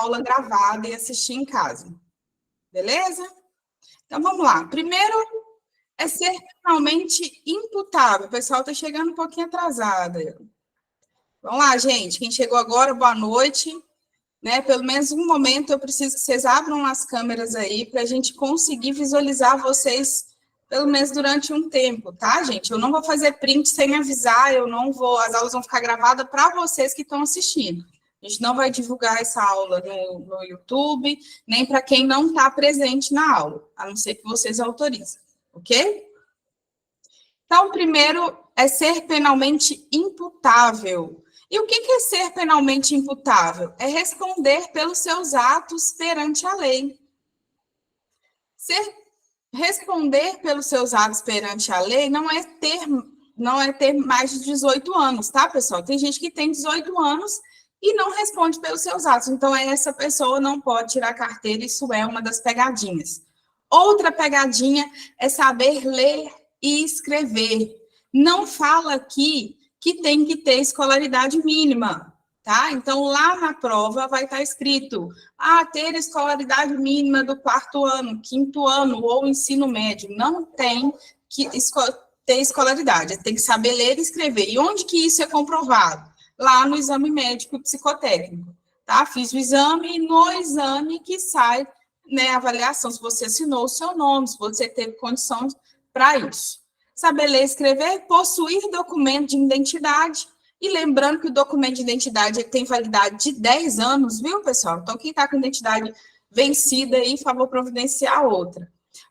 aula gravada e assistir em casa. Beleza? Então, vamos lá. Primeiro, é ser penalmente imputável. O pessoal está chegando um pouquinho atrasado. Vamos lá, gente. Quem chegou agora, boa noite. Né? Pelo menos um momento, eu preciso que vocês abram as câmeras aí para a gente conseguir visualizar vocês, pelo menos durante um tempo, tá, gente? Eu não vou fazer print sem avisar, as aulas vão ficar gravadas para vocês que estão assistindo. A gente não vai divulgar essa aula no YouTube, nem para quem não está presente na aula, a não ser que vocês autorizem, ok? Então, primeiro é ser penalmente imputável. E o que é ser penalmente imputável? É responder pelos seus atos perante a lei. Responder pelos seus atos perante a lei não é ter mais de 18 anos, tá, pessoal? Tem gente que tem 18 anos e não responde pelos seus atos. Então, essa pessoa não pode tirar carteira, isso é uma das pegadinhas. Outra pegadinha é saber ler e escrever. Não fala aqui que tem que ter escolaridade mínima, tá? Então, lá na prova vai estar escrito, ter escolaridade mínima do 4º ano, 5º ano ou ensino médio. Não tem que ter escolaridade, tem que saber ler e escrever. E onde que isso é comprovado? Lá no exame médico e psicotécnico, tá? Fiz o exame e no exame que sai, né, a avaliação, se você assinou o seu nome, se você teve condições para isso. Saber ler e escrever, possuir documento de identidade, e lembrando que o documento de identidade tem validade de 10 anos, viu, pessoal? Então, quem está com identidade vencida aí, favor providenciar outra.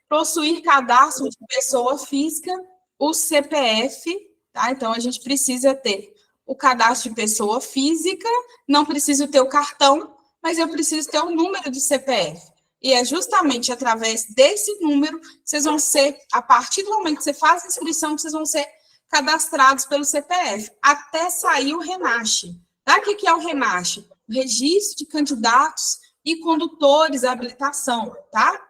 Possuir cadastro de pessoa física, o CPF, tá? Então, a gente precisa ter o cadastro de pessoa física, não preciso ter o cartão, mas eu preciso ter o número do CPF. E é justamente através desse número, vocês vão ser, a partir do momento que você faz a inscrição, vocês vão ser cadastrados pelo CPF, até sair o RENASCE. Tá? O que é o RENASCE? O Registro de Candidatos e Condutores à Habilitação, tá?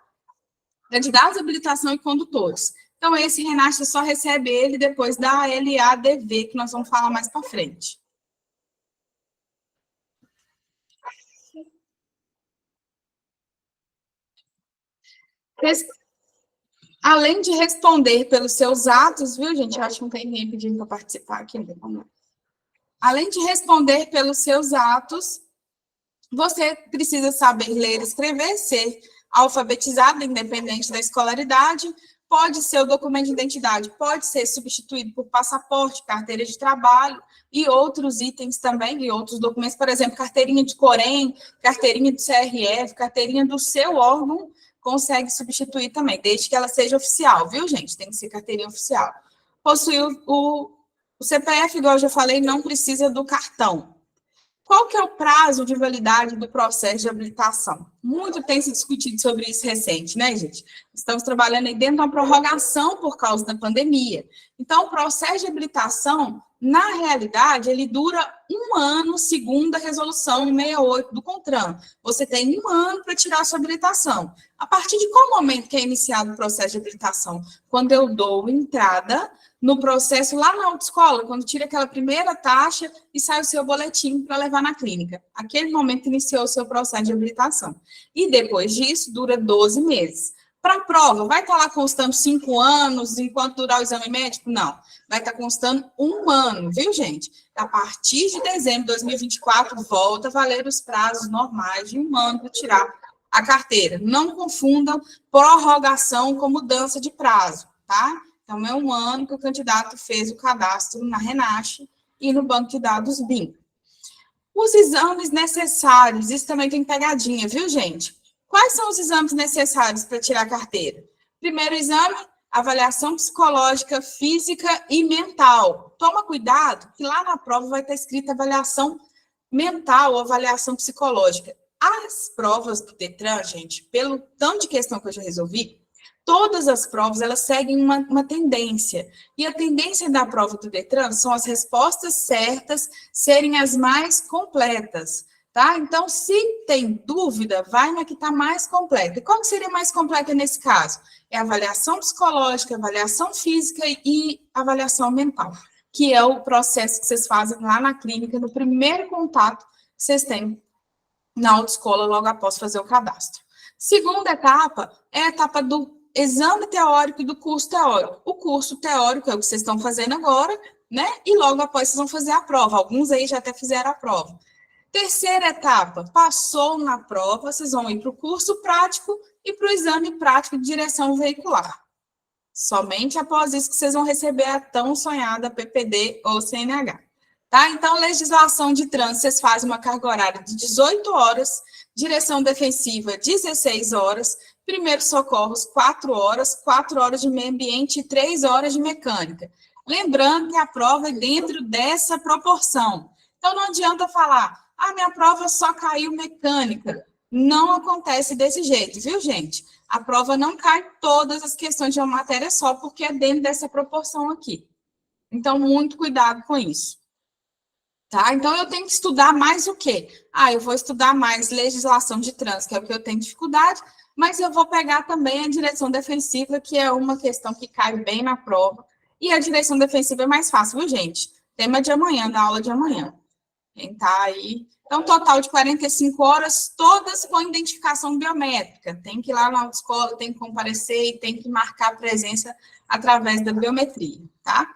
Candidatos à habilitação e condutores. Então, esse RENASCE só recebe ele depois da LADV, que nós vamos falar mais para frente. Além de responder pelos seus atos, viu, gente? Eu acho que não tem ninguém pedindo para participar aqui. Vamos lá. Além de responder pelos seus atos, você precisa saber ler e escrever, ser alfabetizado, independente da escolaridade. Pode ser o documento de identidade, pode ser substituído por passaporte, carteira de trabalho e outros itens também, e outros documentos, por exemplo, carteirinha de Corém, carteirinha do CRF, carteirinha do seu órgão, consegue substituir também, desde que ela seja oficial, viu, gente? Tem que ser carteirinha oficial. Possuir o CPF, igual eu já falei, não precisa do cartão. Qual que é o prazo de validade do processo de habilitação? Muito tem se discutido sobre isso recente, né, gente? Estamos trabalhando aí dentro de uma prorrogação por causa da pandemia. Então, o processo de habilitação, na realidade, ele dura 1 ano, segundo a resolução 68 do CONTRAN. Você tem 1 ano para tirar a sua habilitação. A partir de qual momento que é iniciado o processo de habilitação? Quando eu dou entrada no processo lá na autoescola, quando tira aquela primeira taxa e sai o seu boletim para levar na clínica. Aquele momento iniciou o seu processo de habilitação. E depois disso, dura 12 meses. Para a prova, vai estar lá constando 5 anos, enquanto durar o exame médico? Não. Vai estar constando 1 ano, viu, gente? A partir de dezembro de 2024, volta a valer os prazos normais de 1 ano para tirar a carteira. Não confundam prorrogação com mudança de prazo, tá? Então, é 1 ano que o candidato fez o cadastro na RENASCE e no banco de dados BIM. Os exames necessários, isso também tem pegadinha, viu, gente? Quais são os exames necessários para tirar a carteira? Primeiro exame, avaliação psicológica, física e mental. Toma cuidado, que lá na prova vai estar escrito avaliação mental ou avaliação psicológica. As provas do Detran, gente, pelo tanto de questão que eu já resolvi, todas as provas, elas seguem uma tendência. E a tendência da prova do Detran são as respostas certas serem as mais completas, tá? Então, se tem dúvida, vai na que está mais completa. E qual que seria mais completa nesse caso? É avaliação psicológica, avaliação física e avaliação mental, que é o processo que vocês fazem lá na clínica, no primeiro contato que vocês têm na autoescola logo após fazer o cadastro. Segunda etapa é a etapa do exame teórico e do curso teórico. O curso teórico é o que vocês estão fazendo agora, né? E logo após vocês vão fazer a prova. Alguns aí já até fizeram a prova. Terceira etapa, passou na prova, vocês vão ir para o curso prático e para o exame prático de direção veicular. Somente após isso que vocês vão receber a tão sonhada PPD ou CNH. Tá? Então, legislação de trânsito, vocês fazem uma carga horária de 18 horas, direção defensiva 16 horas, primeiros socorros 4 horas de meio ambiente e 3 horas de mecânica. Lembrando que a prova é dentro dessa proporção. Então, não adianta falar, minha prova só caiu mecânica. Não acontece desse jeito, viu, gente? A prova não cai todas as questões de uma matéria só, porque é dentro dessa proporção aqui. Então, muito cuidado com isso. Tá? Então, eu tenho que estudar mais o quê? Eu vou estudar mais legislação de trânsito, que é o que eu tenho dificuldade, mas eu vou pegar também a direção defensiva, que é uma questão que cai bem na prova. E a direção defensiva é mais fácil, viu, gente? Tema de amanhã, da aula de amanhã. Quem tá aí? Então, total de 45 horas, todas com identificação biométrica. Tem que ir lá na autoescola, tem que comparecer e tem que marcar a presença através da biometria, tá?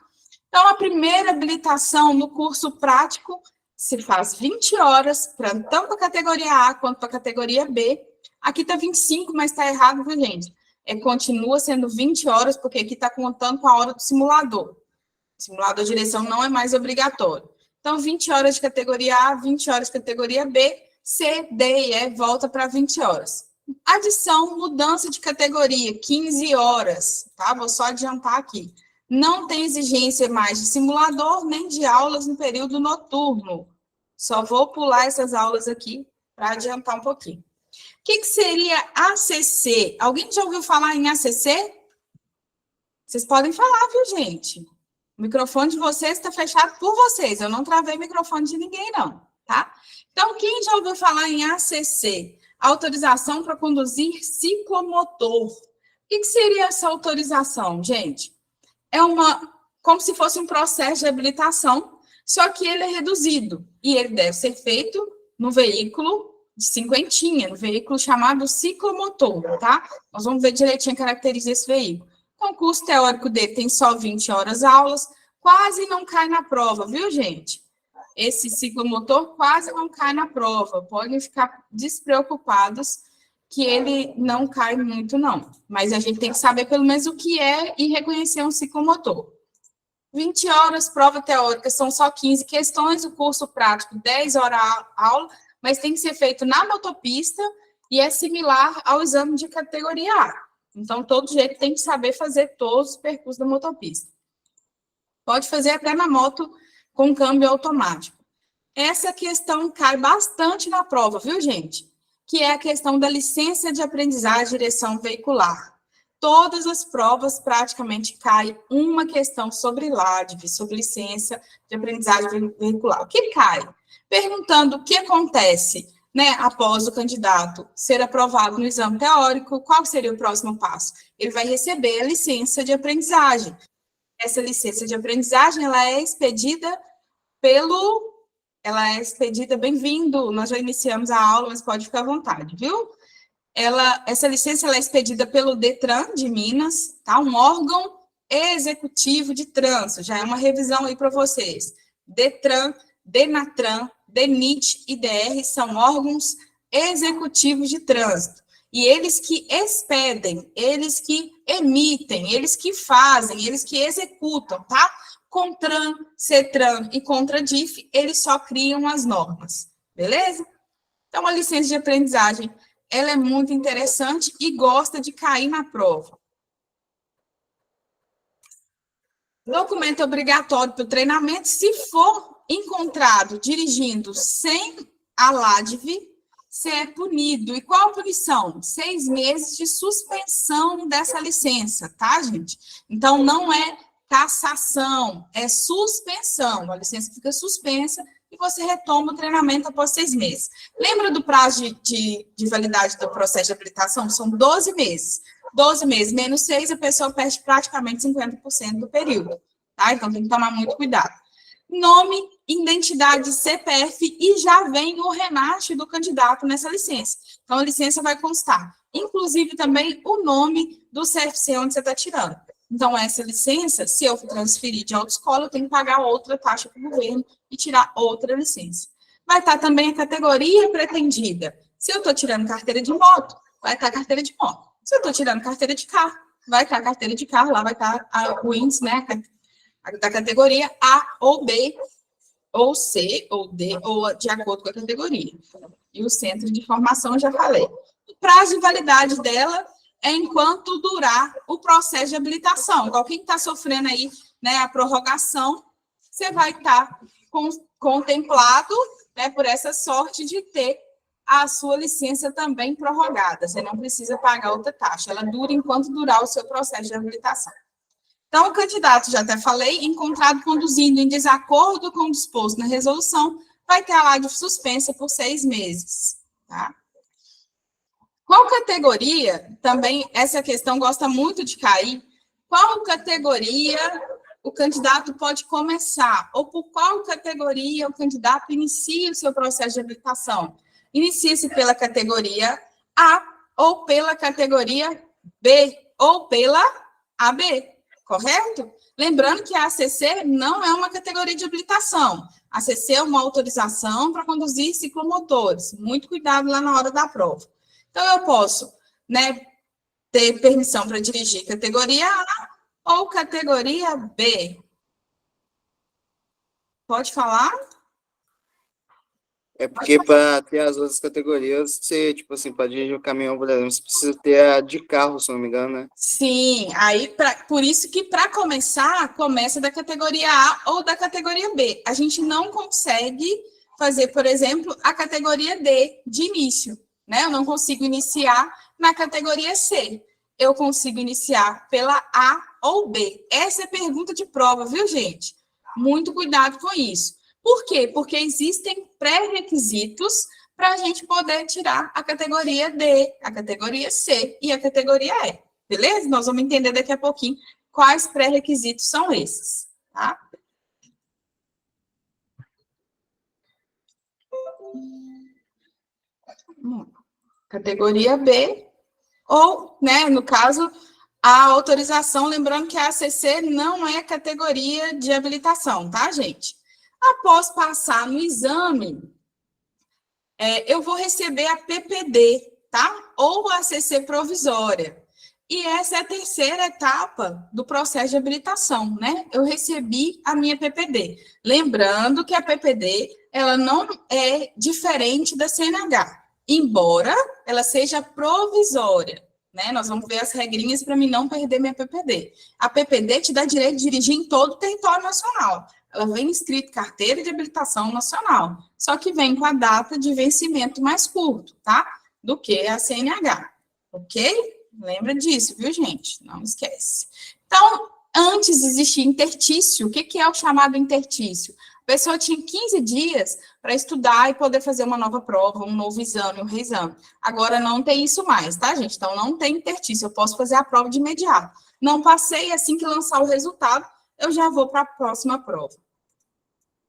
Então, a primeira habilitação no curso prático se faz 20 horas, tanto para a categoria A quanto para a categoria B. Aqui está 25, mas está errado, viu, gente? Continua sendo 20 horas, porque aqui está contando com a hora do simulador. O simulador de direção não é mais obrigatório. Então, 20 horas de categoria A, 20 horas de categoria B, C, D e E volta para 20 horas. Adição, mudança de categoria, 15 horas, tá? Vou só adiantar aqui. Não tem exigência mais de simulador, nem de aulas no período noturno. Só vou pular essas aulas aqui para adiantar um pouquinho. O que seria ACC? Alguém já ouviu falar em ACC? Vocês podem falar, viu, gente? O microfone de vocês está fechado por vocês. Eu não travei o microfone de ninguém, não, tá? Então, quem já ouviu falar em ACC? Autorização para conduzir ciclomotor. O que seria essa autorização, gente? É como se fosse um processo de habilitação, só que ele é reduzido. E ele deve ser feito no veículo de cinquentinha, no veículo chamado ciclomotor, tá? Nós vamos ver direitinho a característica desse veículo. Então, o curso teórico dele tem só 20 horas aulas, quase não cai na prova, viu, gente? Esse ciclomotor quase não cai na prova. Podem ficar despreocupados que ele não cai muito, não. Mas a gente tem que saber pelo menos o que é e reconhecer um ciclomotor. 20 horas, prova teórica, são só 15 questões, o curso prático, 10 horas aula, mas tem que ser feito na motopista e é similar ao exame de categoria A. Então, todo jeito tem que saber fazer todos os percursos da motopista. Pode fazer até na moto com câmbio automático. Essa questão cai bastante na prova, viu, gente? Que é a questão da licença de aprendizagem de direção veicular. Todas as provas praticamente cai uma questão sobre LADV, sobre licença de aprendizagem veicular. O que cai? Perguntando o que acontece, né, após o candidato ser aprovado no exame teórico, qual seria o próximo passo? Ele vai receber a licença de aprendizagem. Essa licença de aprendizagem, ela é expedida bem-vindo, nós já iniciamos a aula, mas pode ficar à vontade, viu? Essa licença ela é expedida pelo DETRAN de Minas, tá? Um órgão executivo de trânsito, já é uma revisão aí para vocês. DETRAN, DENATRAN, DENIT e DR são órgãos executivos de trânsito. E eles que expedem, eles que emitem, eles que fazem, eles que executam, tá? CONTRAN, CETRAN e CONTRADIF, eles só criam as normas, beleza? Então, a licença de aprendizagem, ela é muito interessante e gosta de cair na prova. Documento obrigatório para o treinamento, se for encontrado dirigindo sem a LADV, você é punido. E qual a punição? 6 meses de suspensão dessa licença, tá, gente? Então, não é cassação, é suspensão. A licença fica suspensa e você retoma o treinamento após 6 meses. Lembra do prazo de validade do processo de habilitação? São 12 meses. 12 meses menos 6, a pessoa perde praticamente 50% do período, tá? Então, tem que tomar muito cuidado. Nome identidade CPF e já vem o RENASC do candidato nessa licença. Então, a licença vai constar, inclusive, também o nome do CFC onde você está tirando. Então, essa licença, se eu transferir de autoescola, eu tenho que pagar outra taxa para o governo e tirar outra licença. Vai estar também a categoria pretendida. Se eu estou tirando carteira de moto, vai estar a carteira de moto. Se eu estou tirando carteira de carro, vai estar a carteira de carro, lá vai estar o índice, né, da categoria A ou B, ou C, ou D, ou de acordo com a categoria. E o centro de formação, eu já falei. O prazo de validade dela é enquanto durar o processo de habilitação. Igual quem está sofrendo aí, né, a prorrogação, você vai estar contemplado, né, por essa sorte de ter a sua licença também prorrogada. Você não precisa pagar outra taxa. Ela dura enquanto durar o seu processo de habilitação. Então, o candidato, já até falei, encontrado conduzindo em desacordo com o disposto na resolução, vai ter a laje suspensa por 6 meses. Tá? Qual categoria, também essa questão gosta muito de cair, qual categoria o candidato pode começar? Ou por qual categoria o candidato inicia o seu processo de habilitação? Inicia-se pela categoria A, ou pela categoria B, ou pela AB. Correto? Lembrando que a ACC não é uma categoria de habilitação. A ACC é uma autorização para conduzir ciclomotores. Muito cuidado lá na hora da prova. Então, eu posso, né, ter permissão para dirigir categoria A ou categoria B. Pode falar? É porque para ter as outras categorias, você, tipo assim, para dirigir o caminhão, por exemplo, você precisa ter a de carro, se não me engano, né? Sim, aí por isso que para começar, começa da categoria A ou da categoria B. A gente não consegue fazer, por exemplo, a categoria D de início, né? Eu não consigo iniciar na categoria C. Eu consigo iniciar pela A ou B. Essa é pergunta de prova, viu, gente? Muito cuidado com isso. Por quê? Porque existem pré-requisitos para a gente poder tirar a categoria D, a categoria C e a categoria E. Beleza? Nós vamos entender daqui a pouquinho quais pré-requisitos são esses, tá? Categoria B, ou, né, no caso, a autorização, lembrando que a ACC não é categoria de habilitação, tá, gente? Após passar no exame, eu vou receber a PPD, tá? Ou a ACC provisória. E essa é a terceira etapa do processo de habilitação, né? Eu recebi a minha PPD. Lembrando que a PPD, ela não é diferente da CNH, embora ela seja provisória, né? Nós vamos ver as regrinhas para mim não perder minha PPD. A PPD te dá direito de dirigir em todo o território nacional. Ela vem escrito carteira de habilitação nacional, só que vem com a data de vencimento mais curto, tá? Do que a CNH, ok? Lembra disso, viu, gente? Não esquece. Então, antes existia intertício. O que é o chamado intertício? A pessoa tinha 15 dias para estudar e poder fazer uma nova prova, um novo exame, um reexame. Agora não tem isso mais, tá, gente? Então, não tem intertício. Eu posso fazer a prova de imediato. Não passei, assim que lançar o resultado, eu já vou para a próxima prova.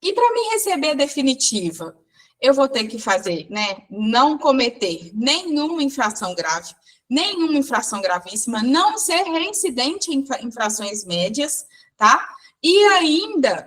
E para mim receber a definitiva, eu vou ter que fazer, né, não cometer nenhuma infração grave, nenhuma infração gravíssima, não ser reincidente em infrações médias, tá? E ainda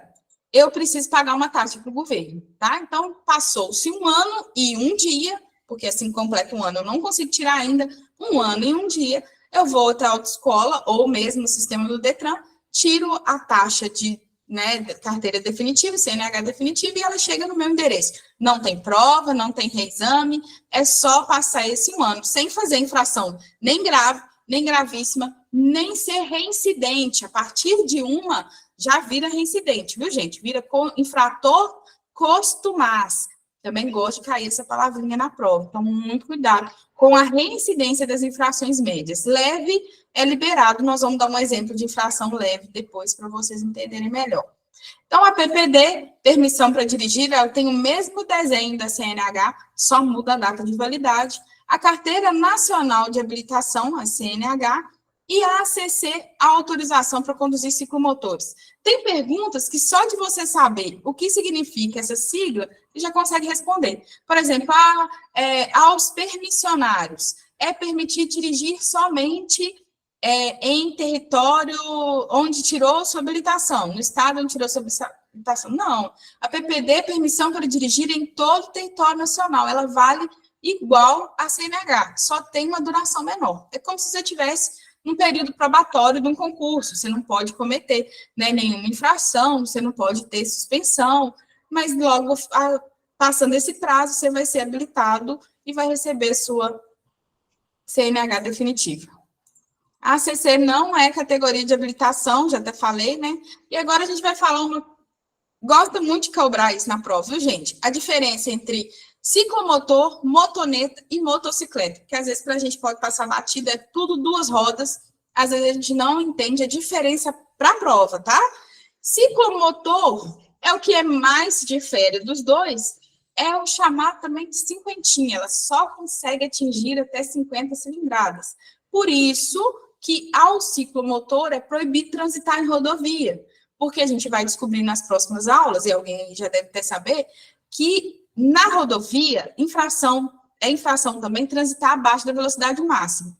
eu preciso pagar uma taxa para o governo, tá? Então, passou-se 1 ano e 1 dia, porque assim completa 1 ano, eu não consigo tirar ainda 1 ano e 1 dia, eu vou até a autoescola, ou mesmo no sistema do Detran, tiro a taxa de, né, carteira definitiva, CNH definitiva, e ela chega no meu endereço. Não tem prova, não tem reexame, é só passar esse 1 ano, sem fazer infração nem grave, nem gravíssima, nem ser reincidente. A partir de uma, já vira reincidente, viu, gente? Vira infrator costumaz. Também gosto de cair essa palavrinha na prova, então muito cuidado com a reincidência das infrações médias. Leve é liberado, nós vamos dar um exemplo de infração leve depois para vocês entenderem melhor. Então, a PPD, permissão para dirigir, ela tem o mesmo desenho da CNH, só muda a data de validade. A Carteira Nacional de Habilitação, a CNH, E a ACC, a autorização para conduzir ciclomotores. Tem perguntas que só de você saber o que significa essa sigla, você já consegue responder. Por exemplo, aos permissionários, é permitir dirigir somente em território onde tirou sua habilitação, no estado onde tirou sua habilitação. Não, a PPD é permissão para dirigir em todo o território nacional, ela vale igual a CNH, só tem uma duração menor. É como se você tivesse um período probatório de um concurso, você não pode cometer, né, nenhuma infração, você não pode ter suspensão, mas logo, passando esse prazo, você vai ser habilitado e vai receber sua CNH definitiva. A ACC não é categoria de habilitação, já até falei, né? E agora a gente vai falar gosto muito de cobrar isso na prova, viu, gente? A diferença entre ciclomotor, motoneta e motocicleta, que às vezes para a gente pode passar batida, é tudo duas rodas, às vezes a gente não entende a diferença para a prova, tá? Ciclomotor é o que é mais difere dos dois, é o chamado também de cinquentinha, ela só consegue atingir até 50 cilindradas. Por isso que ao ciclomotor é proibido transitar em rodovia, porque a gente vai descobrir nas próximas aulas, e alguém já deve até saber, que na rodovia, é infração também transitar abaixo da velocidade máxima,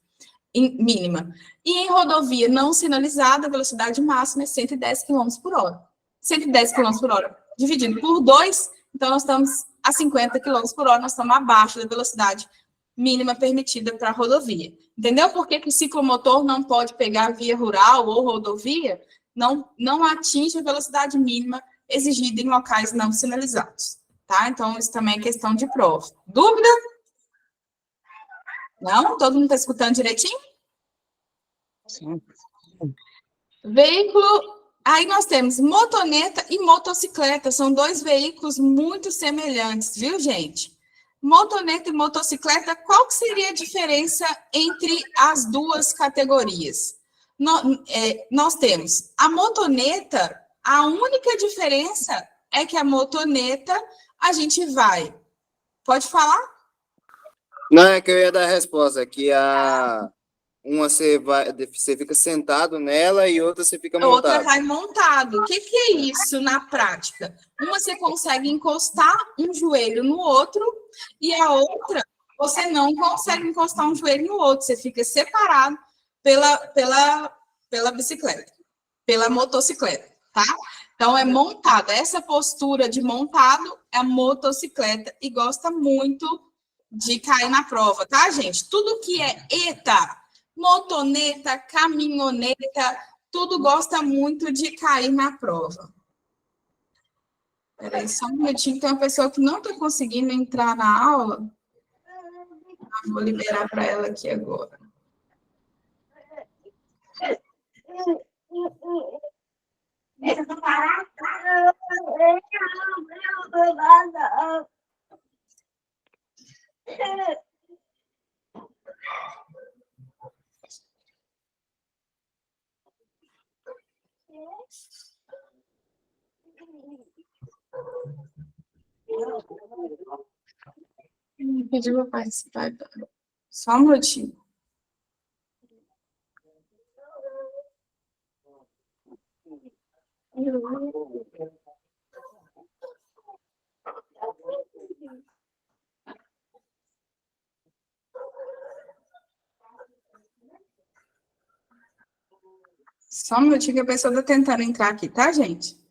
mínima. E em rodovia não sinalizada, a velocidade máxima é 110 km por hora. 110 km por hora dividido por 2, então nós estamos a 50 km por hora, nós estamos abaixo da velocidade mínima permitida para a rodovia. Entendeu por que o ciclomotor não pode pegar via rural ou rodovia? Não atinge a velocidade mínima exigida em locais não sinalizados, tá? Então, isso também é questão de prova. Dúvida? Não? Todo mundo está escutando direitinho? Sim. Veículo... Aí nós temos motoneta e motocicleta, são dois veículos muito semelhantes, viu, gente? Motoneta e motocicleta, qual que seria a diferença entre as duas categorias? Nós temos a motoneta, a única diferença é que a motoneta a gente vai... Pode falar? Não, é que eu ia dar a resposta, que uma você fica sentado nela e outra você fica A outra montado. vai montado. O que é isso na prática? Uma você consegue encostar um joelho no outro e a outra você não consegue encostar um joelho no outro. Você fica separado pela bicicleta, pela motocicleta, tá? Então, é montado. Essa postura de montado é a motocicleta e gosta muito de cair na prova, tá, gente? Tudo que é ETA, motoneta, caminhoneta, tudo gosta muito de cair na prova. Espera aí, só um minutinho, tem uma pessoa que não está conseguindo entrar na aula. Eu vou liberar para ela aqui agora. Pediu para participar. Só um minutinho. Só um minutinho que a pessoa está tentando entrar aqui, tá, gente?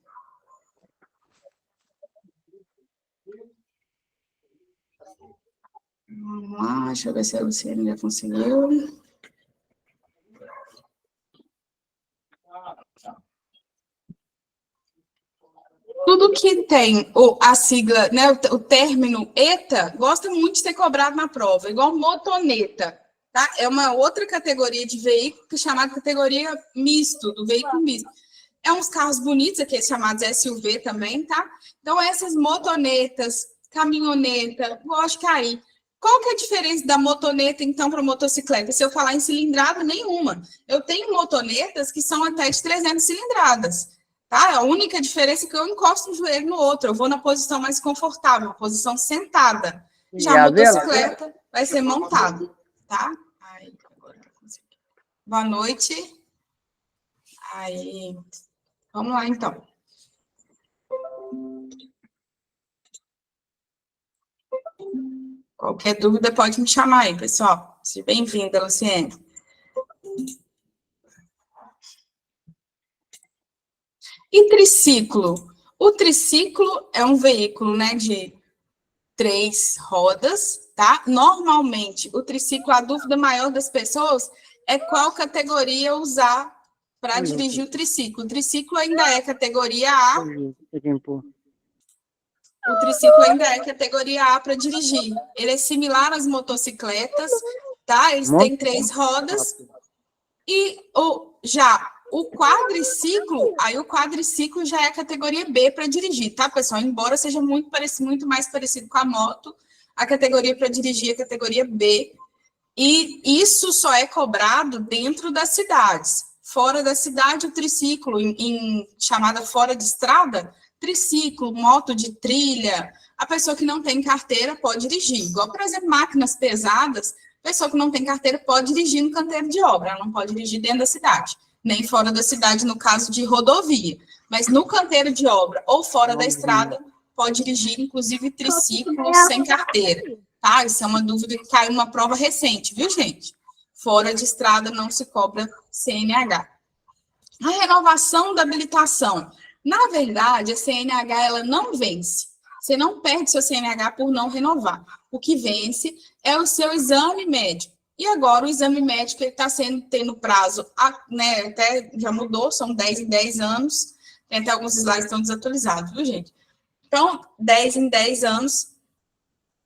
Vamos lá, deixa eu ver se a Luciana já conseguiu. Tudo que tem a sigla, né, o término ETA, gosta muito de ser cobrado na prova, igual motoneta, tá? É uma outra categoria de veículo que é chamada categoria misto, do veículo misto. É uns carros bonitos, aqui chamados SUV também, tá? Então, essas motonetas, caminhoneta, gosto de cair. Qual que é a diferença da motoneta, então, para a motocicleta? Se eu falar em cilindrada, nenhuma. Eu tenho motonetas que são até de 300 cilindradas. Tá? A única diferença é que eu encosto um joelho no outro, eu vou na posição mais confortável, posição sentada. Já a motocicleta vai ser montada, tá? Ai, agora eu consegui. Boa noite. Aí, vamos lá, então. Qualquer dúvida pode me chamar aí, pessoal. Seja bem-vinda, Luciene. E triciclo? O triciclo é um veículo, né, de 3 rodas, tá? Normalmente, o triciclo, a dúvida maior das pessoas é qual categoria usar para dirigir o triciclo. O triciclo ainda é categoria A. O triciclo ainda é categoria A para dirigir. Ele é similar às motocicletas, tá? Eles têm 3 rodas. E o quadriciclo, aí o quadriciclo já é a categoria B para dirigir, tá, pessoal? Embora seja muito mais parecido com a moto, a categoria para dirigir é a categoria B. E isso só é cobrado dentro das cidades. Fora da cidade, o triciclo, chamada fora de estrada, triciclo, moto de trilha, a pessoa que não tem carteira pode dirigir. Igual, por exemplo, máquinas pesadas, a pessoa que não tem carteira pode dirigir no canteiro de obra, ela não pode dirigir dentro da cidade, nem fora da cidade, no caso de rodovia. Mas no canteiro de obra ou fora da estrada, pode dirigir, inclusive, triciclo sem carteira. Tá? Isso é uma dúvida que caiu numa prova recente, viu, gente? Fora de estrada não se cobra CNH. A renovação da habilitação. Na verdade, a CNH ela não vence. Você não perde seu CNH por não renovar. O que vence é o seu exame médico. E agora o exame médico está tendo prazo, né, até já mudou, são 10 em 10 anos. Tem até alguns slides que estão desatualizados, viu, gente? Então, 10 em 10 anos,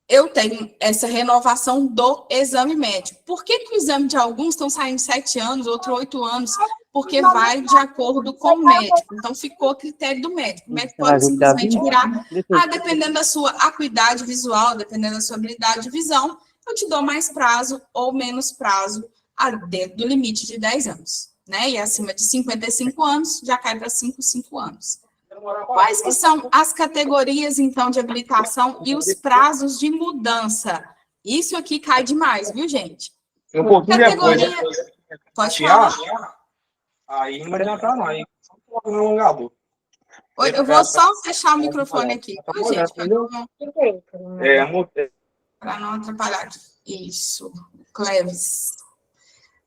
eu tenho essa renovação do exame médico. Por que o exame de alguns estão saindo 7 anos, outros 8 anos? Porque vai de acordo com o médico. Então, ficou a critério do médico. O médico pode simplesmente virar, dependendo da sua acuidade visual, dependendo da sua habilidade de visão, eu te dou mais prazo ou menos prazo dentro do limite de 10 anos. Né? E acima de 55 anos, já cai para 5 anos. Quais que são as categorias, então, de habilitação e os prazos de mudança? Isso aqui cai demais, viu, gente? Um pouquinho categoria... depois. Pode falar. Aí não vai adiantar, não. Aí coloca no alongador. Eu vou só fechar o microfone aqui, viu, gente? Para não atrapalhar aqui. Isso. Cleves.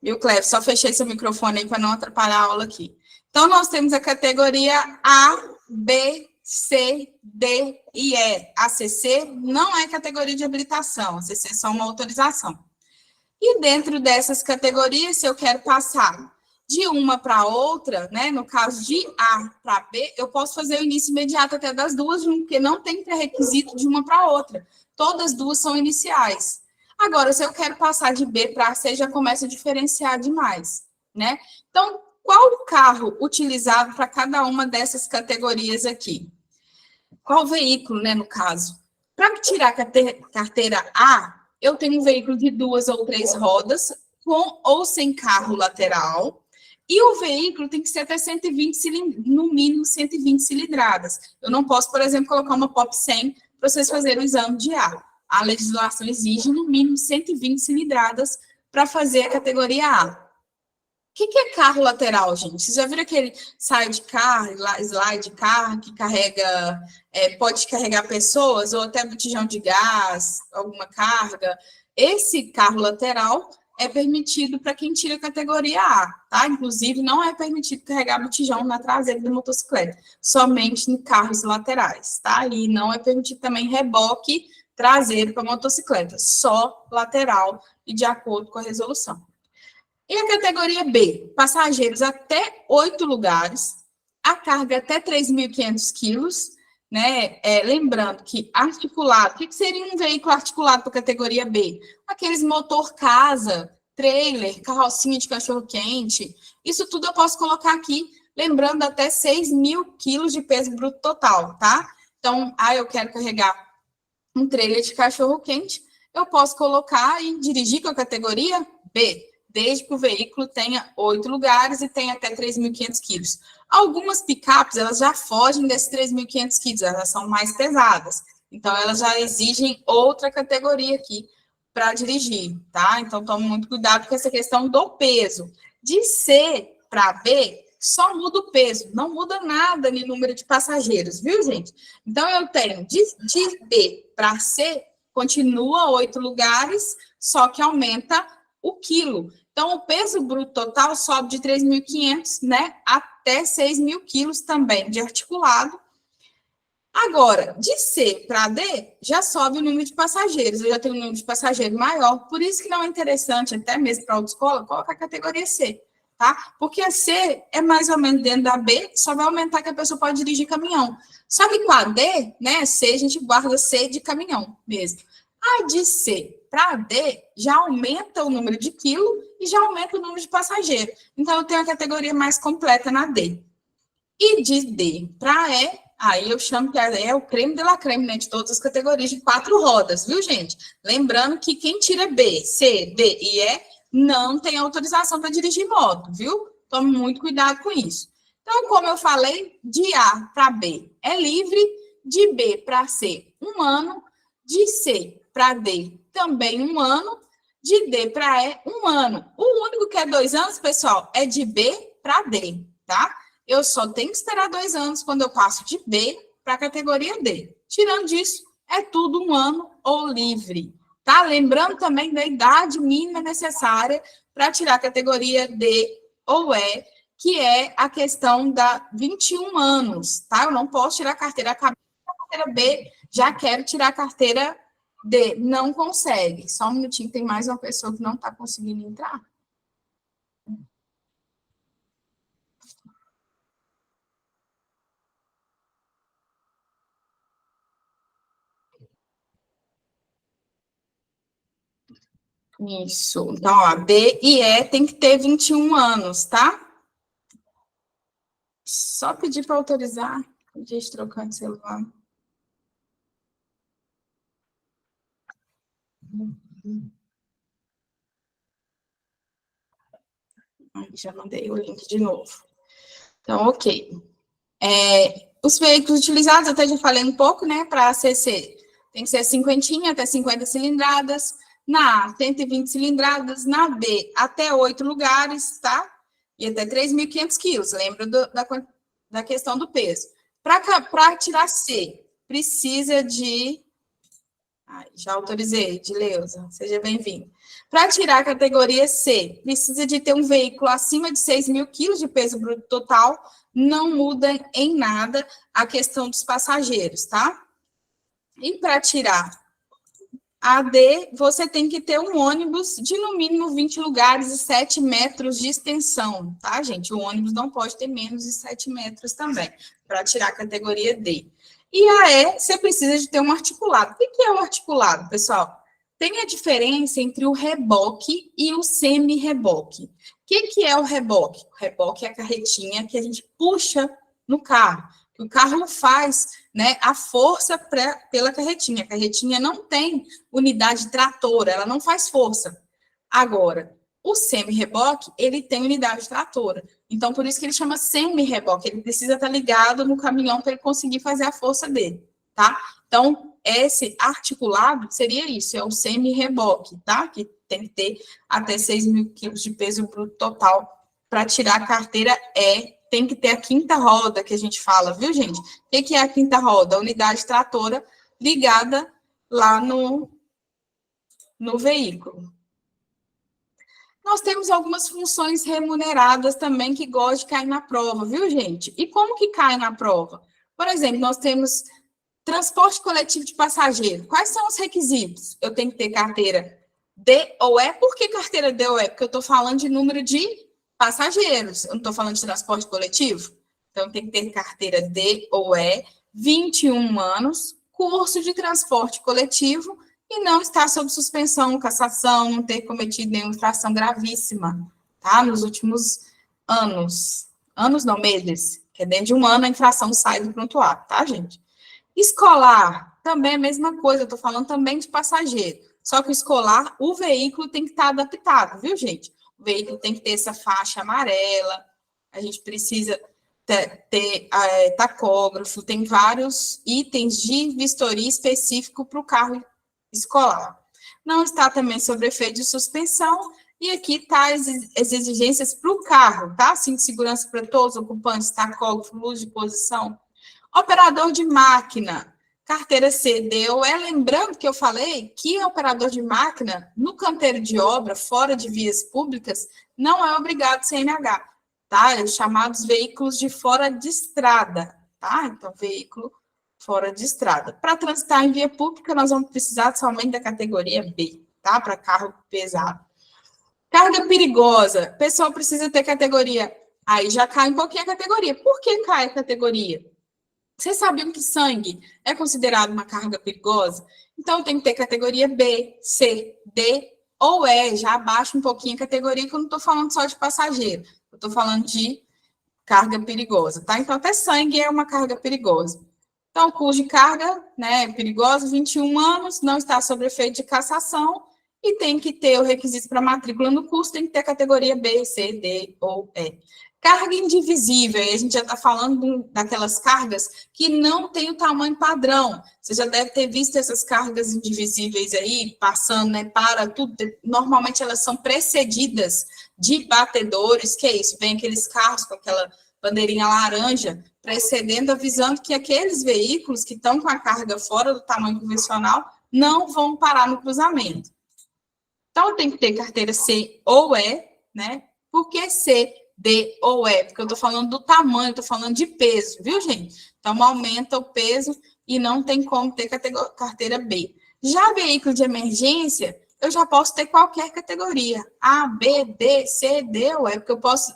Viu, Cleves? Só fechei seu microfone aí para não atrapalhar a aula aqui. Então, nós temos a categoria A, B, C, D e E. A CC não é categoria de habilitação, a CC é só uma autorização. E dentro dessas categorias, se eu quero passar de uma para outra, né, no caso de A para B, eu posso fazer o início imediato até das duas, porque não tem pré-requisito de uma para outra. Todas duas são iniciais. Agora, se eu quero passar de B para C, já começa a diferenciar demais, né? Então, qual o carro utilizado para cada uma dessas categorias aqui? Qual veículo, né, no caso? Para tirar a carteira A, eu tenho um veículo de 2 ou 3 rodas, com ou sem carro lateral, e o veículo tem que ser até 120 cilindradas, no mínimo 120 cilindradas. Eu não posso, por exemplo, colocar uma POP 100 para vocês fazerem o exame de A. A legislação exige, no mínimo, 120 cilindradas para fazer a categoria A. O que é carro lateral, gente? Vocês já viram aquele sidecar, slide car, que carrega, pode carregar pessoas, ou até botijão de gás, alguma carga? Esse carro lateral é permitido para quem tira a categoria A, tá? Inclusive, não é permitido carregar botijão na traseira da motocicleta, somente em carros laterais, tá? E não é permitido também reboque traseiro para motocicleta, só lateral e de acordo com a resolução. E a categoria B, passageiros até 8 lugares, a carga até 3.500 quilos, né? Lembrando que articulado, o que seria um veículo articulado para a categoria B? Aqueles motor casa, trailer, carrocinha de cachorro-quente, isso tudo eu posso colocar aqui, lembrando até 6.000 quilos de peso bruto total, tá? Então, eu quero carregar um trailer de cachorro-quente, eu posso colocar e dirigir com a categoria B, desde que o veículo tenha 8 lugares e tenha até 3.500 quilos. Algumas picapes, elas já fogem desses 3.500 quilos, elas são mais pesadas. Então, elas já exigem outra categoria aqui para dirigir, tá? Então, tome muito cuidado com essa questão do peso. De C para B, só muda o peso, não muda nada no número de passageiros, viu, gente? Então, eu tenho de B para C, continua 8 lugares, só que aumenta o quilo. Então, o peso bruto total sobe de 3.500, né, até 6.000 quilos também de articulado. Agora, de C para D, já sobe o número de passageiros. Eu já tenho um número de passageiros maior, por isso que não é interessante, até mesmo para a autoescola, colocar a categoria C, tá? Porque a C é mais ou menos dentro da B, só vai aumentar que a pessoa pode dirigir caminhão. Só que com a D, né, C, a gente guarda C de caminhão mesmo. A de C para D já aumenta o número de quilo e já aumenta o número de passageiro. Então, eu tenho a categoria mais completa na D. E de D para E, aí eu chamo que é o creme de la creme, né, de todas as categorias de 4 rodas, viu, gente? Lembrando que quem tira B, C, D e E não tem autorização para dirigir moto, viu? Tome muito cuidado com isso. Então, como eu falei, de A para B é livre, de B para C, 1 ano, de C para D também 1 ano, de D para E, 1 ano. O único que é 2 anos, pessoal, é de B para D, tá? Eu só tenho que esperar 2 anos quando eu passo de B para a categoria D. Tirando disso, é tudo 1 ano ou livre, tá? Lembrando também da idade mínima necessária para tirar a categoria D ou E, que é a questão da 21 anos, tá? Eu não posso tirar a carteira, acabei a carteira B, já quero tirar a carteira D. Não consegue. Só um minutinho, tem mais uma pessoa que não está conseguindo entrar. Isso. Então, ó, D e E tem que ter 21 anos, tá? Só pedir para autorizar. Gente, trocando celular. Já mandei o link de novo. Então, ok. Os veículos utilizados, até já falei um pouco, né? Para a CC, tem que ser 50 até 50 cilindradas. Na A, 120 cilindradas. Na B, até 8 lugares, tá? E até 3.500 quilos. Lembra da questão do peso. Para tirar C, precisa de... já autorizei, de Leusa, seja bem-vindo. Para tirar a categoria C, precisa de ter um veículo acima de 6.000 quilos de peso bruto total, não muda em nada a questão dos passageiros, tá? E para tirar a D, você tem que ter um ônibus de no mínimo 20 lugares e 7 metros de extensão, tá, gente? O ônibus não pode ter menos de 7 metros também, para tirar a categoria D. E a E, você precisa de ter um articulado. O que é o articulado, pessoal? Tem a diferença entre o reboque e o semi-reboque. O que é o reboque? O reboque é a carretinha que a gente puxa no carro. O carro faz, né, a força pela carretinha. A carretinha não tem unidade tratora, ela não faz força. Agora, o semi-reboque, ele tem unidade tratora. Então, por isso que ele chama semi-reboque. Ele precisa estar ligado no caminhão para ele conseguir fazer a força dele, tá? Então, esse articulado seria isso, é o semi-reboque, tá? Que tem que ter até 6.000 quilos de peso bruto total para tirar a carteira tem que ter a quinta roda que a gente fala, viu, gente? O que é a quinta roda? A unidade tratora ligada lá no veículo. Nós temos algumas funções remuneradas também que gostam de cair na prova, viu, gente? E como que cai na prova? Por exemplo, nós temos transporte coletivo de passageiro. Quais são os requisitos? Eu tenho que ter carteira D ou E. Por que carteira D ou E? Porque eu estou falando de número de passageiros. Eu não estou falando de transporte coletivo. Então, tem que ter carteira D ou E, 21 anos, curso de transporte coletivo e não estar sob suspensão, cassação, não ter cometido nenhuma infração gravíssima, tá? Nos últimos anos. Anos não, meses. Que é dentro de 1 ano a infração sai do prontuário, tá, gente? Escolar, também é a mesma coisa, eu estou falando também de passageiro. Só que o escolar, o veículo tem que estar adaptado, viu, gente? O veículo tem que ter essa faixa amarela, a gente precisa ter tacógrafo, tem vários itens de vistoria específico para o carro escolar. Não está também sob efeito de suspensão E aqui tá as exigências para o carro, tá? Cinto de segurança para todos os ocupantes, tacógrafo, luz de posição. Operador de máquina, carteira C, D ou E. Lembrando que eu falei que operador de máquina, no canteiro de obra, fora de vias públicas, não é obrigado CNH, tá? Os chamados veículos de fora de estrada, tá? Então, veículo fora de estrada. Para transitar em via pública, nós vamos precisar somente da categoria B, tá? Para carro pesado. Carga perigosa, a pessoa precisa ter categoria. Aí já cai um pouquinho a categoria. Por que cai a categoria? Vocês sabiam que sangue é considerado uma carga perigosa? Então, tem que ter categoria B, C, D ou E. Já abaixa um pouquinho a categoria, que eu não estou falando só de passageiro. Eu estou falando de carga perigosa, tá? Então, até sangue é uma carga perigosa. Então, o curso de carga, né, perigosa, 21 anos, não está sob efeito de cassação e tem que ter o requisito para matrícula no curso, tem que ter a categoria B, C, D ou E. Carga indivisível, aí a gente já está falando daquelas cargas que não tem o tamanho padrão. Você já deve ter visto essas cargas indivisíveis aí, passando, né, para tudo. Normalmente elas são precedidas de batedores, que é isso? Vem aqueles carros com aquela bandeirinha laranja, precedendo, avisando que aqueles veículos que estão com a carga fora do tamanho convencional não vão parar no cruzamento. Então, tem que ter carteira C ou E, né? Por que C, D ou E? Porque eu estou falando do tamanho, estou falando de peso, viu, gente? Então, aumenta o peso e não tem como ter carteira B. Já veículo de emergência, eu já posso ter qualquer categoria. A, B, D, C, D ou E, porque eu posso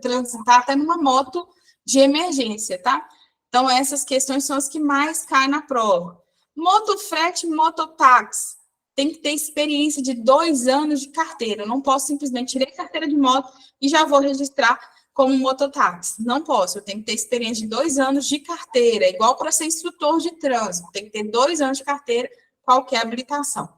transitar até numa moto de emergência, tá? Então, essas questões são as que mais caem na prova. Motofrete, mototáxi. Tem que ter experiência de 2 anos de carteira. Eu não posso simplesmente tirar carteira de moto e já vou registrar como mototáxi. Não posso. Eu tenho que ter experiência de 2 anos de carteira, igual para ser instrutor de trânsito. Tem que ter 2 anos de carteira, qualquer habilitação.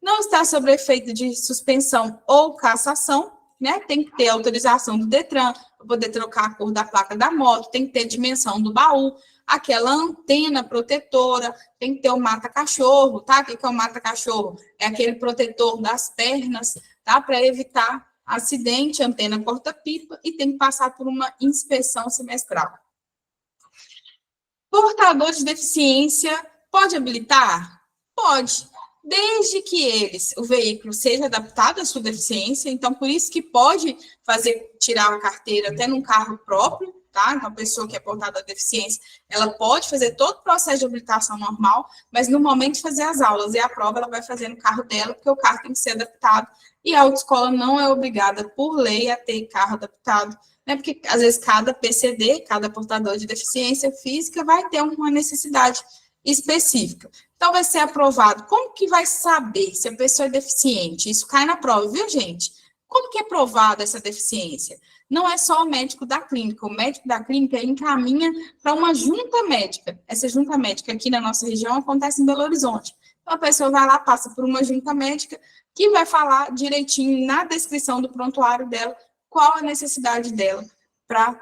Não está sob efeito de suspensão ou cassação, né? Tem que ter autorização do Detran para poder trocar a cor da placa da moto, tem que ter dimensão do baú, aquela antena protetora, tem que ter o mata-cachorro, tá? O que é o mata-cachorro? É aquele protetor das pernas, tá? Para evitar acidente, antena corta-pipa, e tem que passar por uma inspeção semestral. Portador de deficiência pode habilitar? Pode. Desde que o veículo seja adaptado à sua deficiência, então por isso que pode tirar a carteira até num carro próprio, tá? Então a pessoa que é portada da deficiência, ela pode fazer todo o processo de habilitação normal, mas no momento de fazer as aulas e a prova, ela vai fazer no carro dela, porque o carro tem que ser adaptado, e a autoescola não é obrigada, por lei, a ter carro adaptado, né? Porque às vezes cada PCD, cada portador de deficiência física, vai ter uma necessidade específica. Então, vai ser aprovado. Como que vai saber se a pessoa é deficiente? Isso cai na prova, viu, gente? Como que é provada essa deficiência? Não é só o médico da clínica. O médico da clínica encaminha para uma junta médica. Essa junta médica aqui na nossa região acontece em Belo Horizonte. Então, a pessoa vai lá, passa por uma junta médica que vai falar direitinho na descrição do prontuário dela qual a necessidade dela para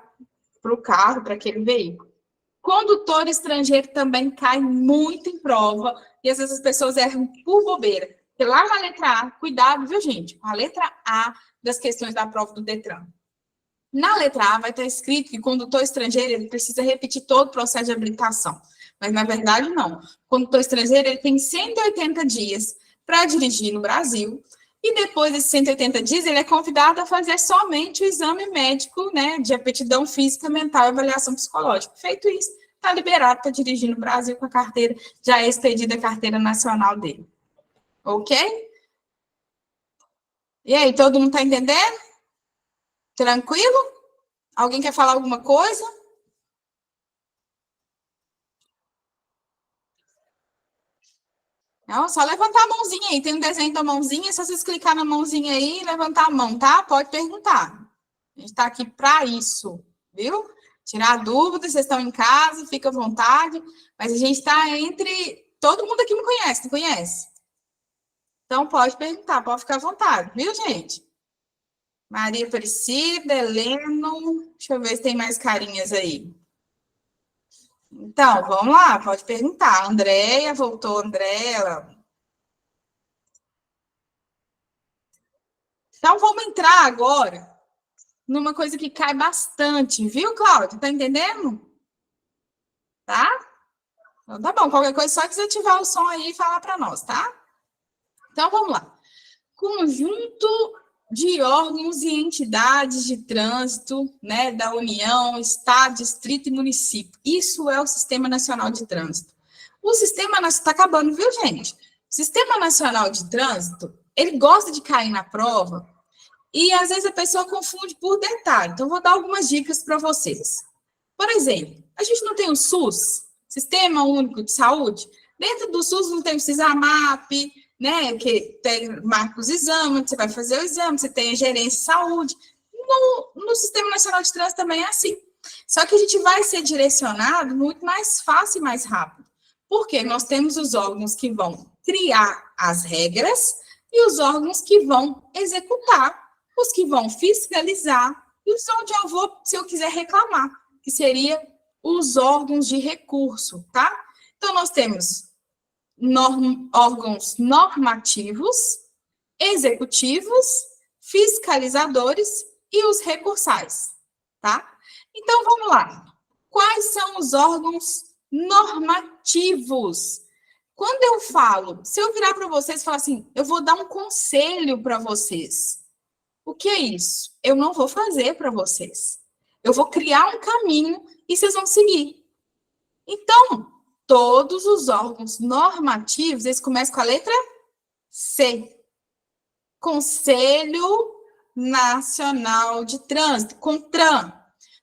o carro, para aquele veículo. Condutor estrangeiro também cai muito em prova, e às vezes as pessoas erram por bobeira. Porque lá na letra A, cuidado, viu, gente? Com a letra A das questões da prova do Detran. Na letra A vai estar escrito que condutor estrangeiro ele precisa repetir todo o processo de habilitação. Mas, na verdade, não. O condutor estrangeiro ele tem 180 dias para dirigir no Brasil, e depois desses 180 dias, ele é convidado a fazer somente o exame médico, né, de aptidão física, mental e avaliação psicológica. Feito isso, está liberado para dirigir no Brasil com a carteira, já é expedida a carteira nacional dele. Ok? E aí, todo mundo está entendendo? Tranquilo? Alguém quer falar alguma coisa? Não, só levantar a mãozinha aí. Tem um desenho da mãozinha, é só vocês clicar na mãozinha aí e levantar a mão, tá? Pode perguntar. A gente está aqui para isso, viu? Tirar dúvidas, vocês estão em casa, fica à vontade. Mas a gente está entre... Todo mundo aqui me conhece, não conhece? Então, pode perguntar, pode ficar à vontade, viu, gente? Maria Aparecida, Heleno... Deixa eu ver se tem mais carinhas aí. Então, vamos lá, pode perguntar. Andréia, voltou, Andréia. Então, vamos entrar agora numa coisa que cai bastante, viu, Cláudia? Tá entendendo? Tá? Então, tá bom. Qualquer coisa, só desativar o som aí e falar para nós, tá? Então, vamos lá. Conjunto de órgãos e entidades de trânsito, né, da União, Estado, Distrito e Município. Isso é o Sistema Nacional de Trânsito. O Sistema Nacional está acabando, viu, gente? O Sistema Nacional de Trânsito, ele gosta de cair na prova e, às vezes, a pessoa confunde por detalhe. Então, vou dar algumas dicas para vocês. Por exemplo, a gente não tem o SUS, Sistema Único de Saúde? Dentro do SUS não tem o CISAMAP, né, que tem, marca os exames, você vai fazer o exame, você tem a gerência de saúde. No Sistema Nacional de Trânsito também é assim. Só que a gente vai ser direcionado muito mais fácil e mais rápido. Porque nós temos os órgãos que vão criar as regras e os órgãos que vão executar, os que vão fiscalizar e os onde eu vou, se eu quiser reclamar, que seria os órgãos de recurso, tá? Então, nós temos órgãos normativos, executivos, fiscalizadores e os recursais, tá? Então, vamos lá. Quais são os órgãos normativos? Quando eu falo, se eu virar para vocês e falar assim, eu vou dar um conselho para vocês, o que é isso? Eu não vou fazer para vocês. Eu vou criar um caminho e vocês vão seguir. Então, todos os órgãos normativos, eles começam com a letra C. Conselho Nacional de Trânsito, CONTRAN.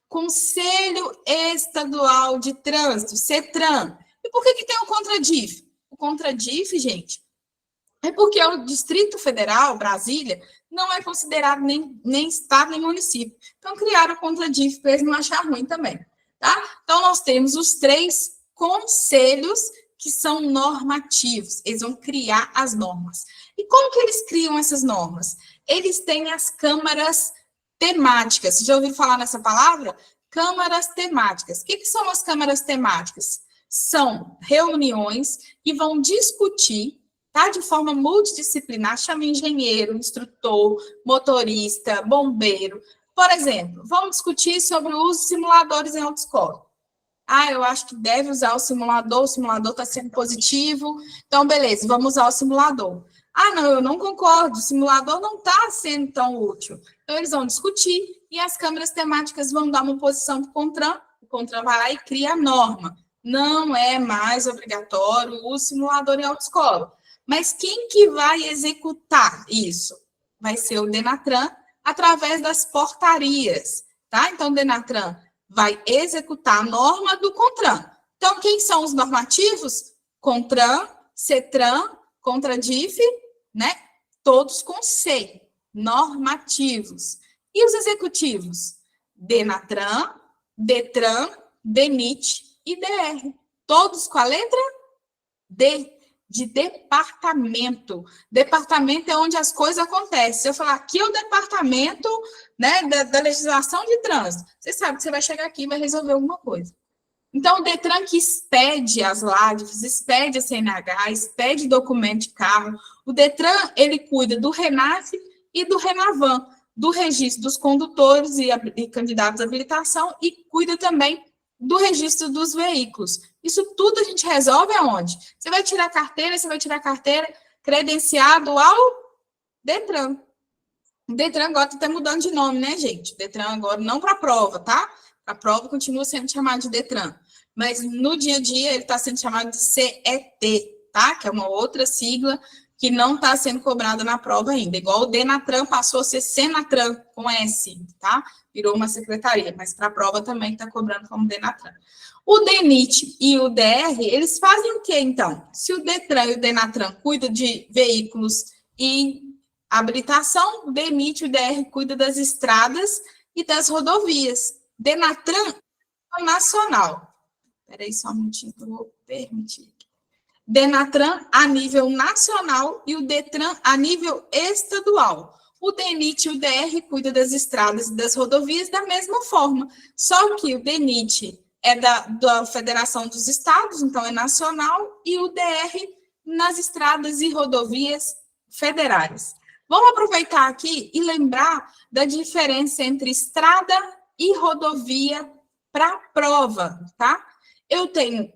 Conselho Estadual de Trânsito, CETRAN. E por que tem o CONTRADIF? O CONTRADIF, gente, é porque o Distrito Federal, Brasília, não é considerado nem estado, nem município. Então, criaram o CONTRADIF para eles não achar ruim também, tá? Então, nós temos os 3 conselhos que são normativos. Eles vão criar as normas. E como que eles criam essas normas? Eles têm as câmaras temáticas. Você já ouviu falar nessa palavra? Câmaras temáticas. O que são as câmaras temáticas? São reuniões que vão discutir, tá, de forma multidisciplinar, chama engenheiro, instrutor, motorista, bombeiro. Por exemplo, vamos discutir sobre o uso de simuladores em autoescola. Eu acho que deve usar o simulador está sendo positivo, então, beleza, vamos usar o simulador. Não, eu não concordo, o simulador não está sendo tão útil. Então, eles vão discutir e as câmaras temáticas vão dar uma posição para o CONTRAN vai lá e cria a norma. Não é mais obrigatório o simulador em autoescola. Mas quem que vai executar isso? Vai ser o DENATRAN, através das portarias, tá? Então, o DENATRAN vai executar a norma do CONTRAN. Então, quem são os normativos? CONTRAN, CETRAN, CONTRADIF, né? Todos com C, normativos. E os executivos? DENATRAN, DETRAN, DENIT e DR. Todos com a letra D, de departamento. Departamento é onde as coisas acontecem. Se eu falar aqui é o departamento, né, da legislação de trânsito, você sabe que você vai chegar aqui e vai resolver alguma coisa. Então, o DETRAN que expede as LADFs, expede a CNH, expede documento de carro. O DETRAN, ele cuida do RENASC e do RENAVAN, do registro dos condutores e candidatos à habilitação, e cuida também do registro dos veículos. Isso tudo a gente resolve aonde? Você vai tirar carteira credenciado ao DETRAN. O DETRAN agora está até mudando de nome, né, gente? DETRAN agora não para a prova, tá? A prova continua sendo chamada de DETRAN. Mas no dia a dia ele está sendo chamado de CET, tá? Que é uma outra sigla que não está sendo cobrada na prova ainda. Igual o DENATRAN passou a ser SENATRAN, com S, tá? Virou uma secretaria, mas para a prova também está cobrando como DENATRAN. O DENIT e o DR, eles fazem o quê, então? Se o DETRAN e o DENATRAN cuidam de veículos e habilitação, o DENIT e o DR cuidam das estradas e das rodovias. DENATRAN é nacional. Espera aí só um minutinho que eu vou permitir. DENATRAN a nível nacional e o DETRAN a nível estadual. O DENIT e o DR cuidam das estradas e das rodovias da mesma forma, só que o DENIT é da Federação dos Estados, então é nacional, e o DR nas estradas e rodovias federais. Vamos aproveitar aqui e lembrar da diferença entre estrada e rodovia para a prova, tá? Eu tenho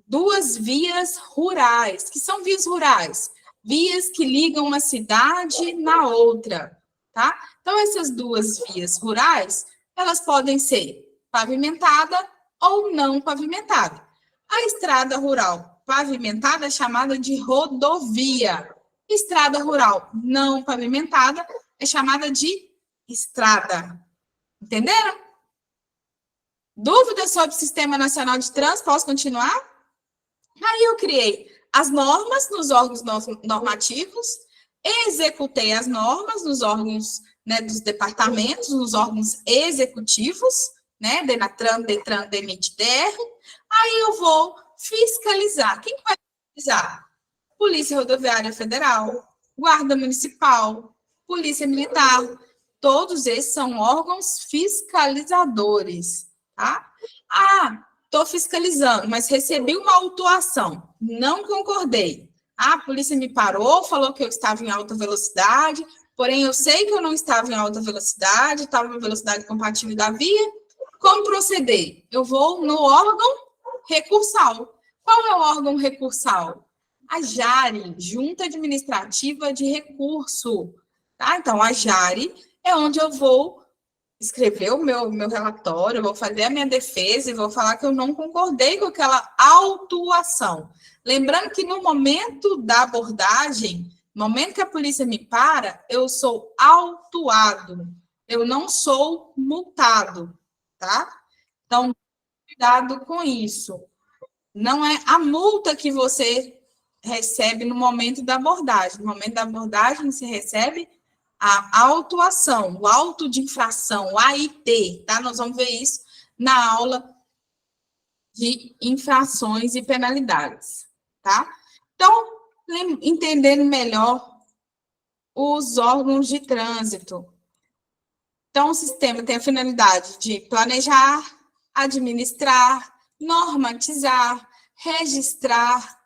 duas vias rurais. Que são vias rurais? Vias que ligam uma cidade na outra, tá? Então, essas duas vias rurais, elas podem ser pavimentada ou não pavimentada. A estrada rural pavimentada é chamada de rodovia. Estrada rural não pavimentada é chamada de estrada. Entenderam? Dúvidas sobre o Sistema Nacional de Trânsito? Posso continuar? Aí eu criei as normas nos órgãos normativos, executei as normas nos órgãos, né, dos departamentos, nos órgãos executivos, né, Denatran, Detran, DENIT, DR. Aí eu vou fiscalizar. Quem vai fiscalizar? Polícia Rodoviária Federal, Guarda Municipal, Polícia Militar. Todos esses são órgãos fiscalizadores, tá? Estou fiscalizando, mas recebi uma autuação, não concordei. A polícia me parou, falou que eu estava em alta velocidade, porém eu sei que eu não estava em alta velocidade, estava em velocidade compatível da via. Como proceder? Eu vou no órgão recursal. Qual é o órgão recursal? A JARE, Junta Administrativa de Recurso. Tá? Então, a JARE é onde eu vou escrever o meu relatório, eu vou fazer a minha defesa e vou falar que eu não concordei com aquela autuação. Lembrando que no momento da abordagem, no momento que a polícia me para, eu sou autuado, eu não sou multado, tá? Então, cuidado com isso. Não é a multa que você recebe no momento da abordagem. No momento da abordagem, se recebe a autuação, o auto de infração, o AIT, tá? Nós vamos ver isso na aula de infrações e penalidades, tá? Então, entendendo melhor os órgãos de trânsito. Então, o sistema tem a finalidade de planejar, administrar, normatizar, registrar,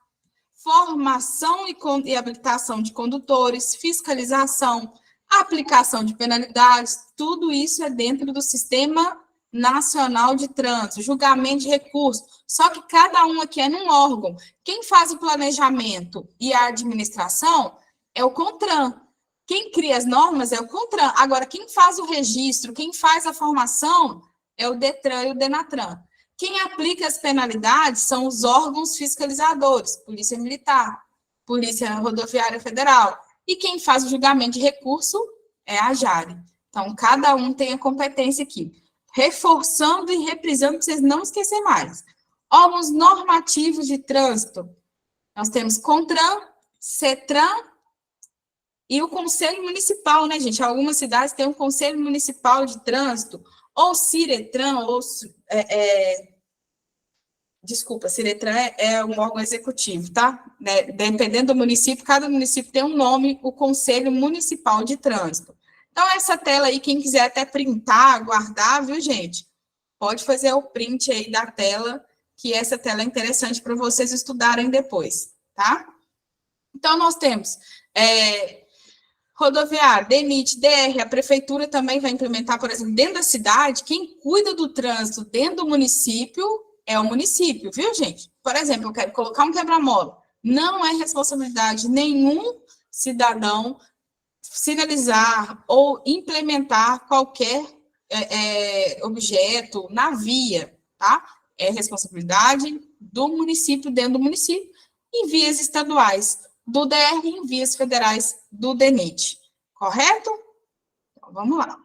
formação e habilitação de condutores, fiscalização, aplicação de penalidades, tudo isso é dentro do Sistema Nacional de Trânsito, julgamento de recurso, só que cada um aqui é num órgão. Quem faz o planejamento e a administração é o CONTRAN. Quem cria as normas é o CONTRAN. Agora, quem faz o registro, quem faz a formação é o DETRAN e o DENATRAN. Quem aplica as penalidades são os órgãos fiscalizadores, Polícia Militar, Polícia Rodoviária Federal. E quem faz o julgamento de recurso é a JARE. Então, cada um tem a competência aqui. Reforçando e reprisando, para vocês não esquecerem mais. Órgãos normativos de trânsito. Nós temos CONTRAN, CETRAN e o Conselho Municipal, né, gente? Algumas cidades têm um Conselho Municipal de Trânsito, ou CIRETRAN, ou... Desculpa, CIRETRAN é um órgão executivo, tá? Dependendo do município, cada município tem um nome, o Conselho Municipal de Trânsito. Então, essa tela aí, quem quiser até printar, guardar, viu, gente? Pode fazer o print aí da tela, que essa tela é interessante para vocês estudarem depois, tá? Então, nós temos rodoviária, DENIT, DR, a prefeitura também vai implementar, por exemplo, dentro da cidade, quem cuida do trânsito dentro do município é o município, viu, gente? Por exemplo, eu quero colocar um quebra-mola. Não é responsabilidade de nenhum cidadão sinalizar ou implementar qualquer objeto na via, tá? É responsabilidade do município dentro do município, em vias estaduais do DR, em vias federais do DENIT. Correto? Então, vamos lá.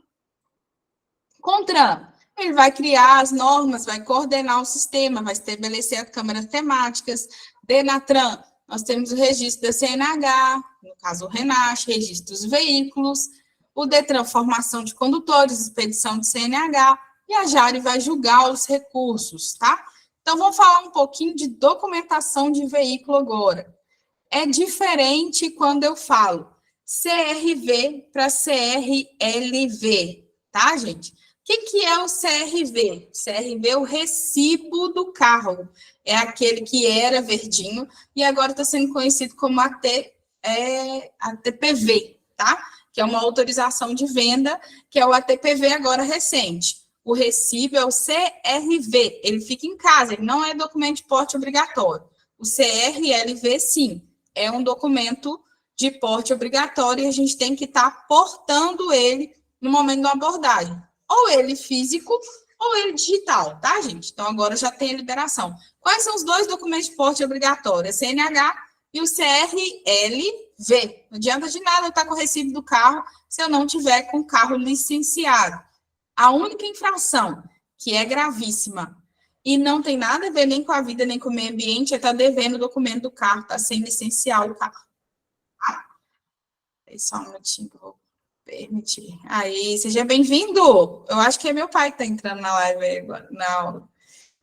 CONTRAN, ele vai criar as normas, vai coordenar o sistema, vai estabelecer as câmaras temáticas. DENATRAN, nós temos o registro da CNH, no caso o RENASH, registro dos veículos, o DETRAN, formação de condutores, expedição de CNH, e a JARE vai julgar os recursos, tá? Então, vamos falar um pouquinho de documentação de veículo agora. É diferente quando eu falo CRV para CRLV, tá, gente? O que é o CRV? CRV é o recibo do carro. É aquele que era verdinho e agora está sendo conhecido como ATPV, tá? Que é uma autorização de venda, que é o ATPV agora recente. O recibo é o CRV, ele fica em casa, ele não é documento de porte obrigatório. O CRLV, sim, é um documento de porte obrigatório e a gente tem que estar portando ele no momento da abordagem. Ou ele físico, ou ele digital, tá, gente? Então, agora já tem a liberação. Quais são os dois documentos de porte obrigatório? A CNH e o CRLV. Não adianta de nada eu estar com o recibo do carro se eu não tiver com o carro licenciado. A única infração, que é gravíssima, e não tem nada a ver nem com a vida, nem com o meio ambiente, é estar devendo o documento do carro, está sem licenciar o carro. Tá? Só um minutinho que eu vou permitir. Aí, seja bem-vindo. Eu acho que é meu pai que está entrando na live agora, na aula.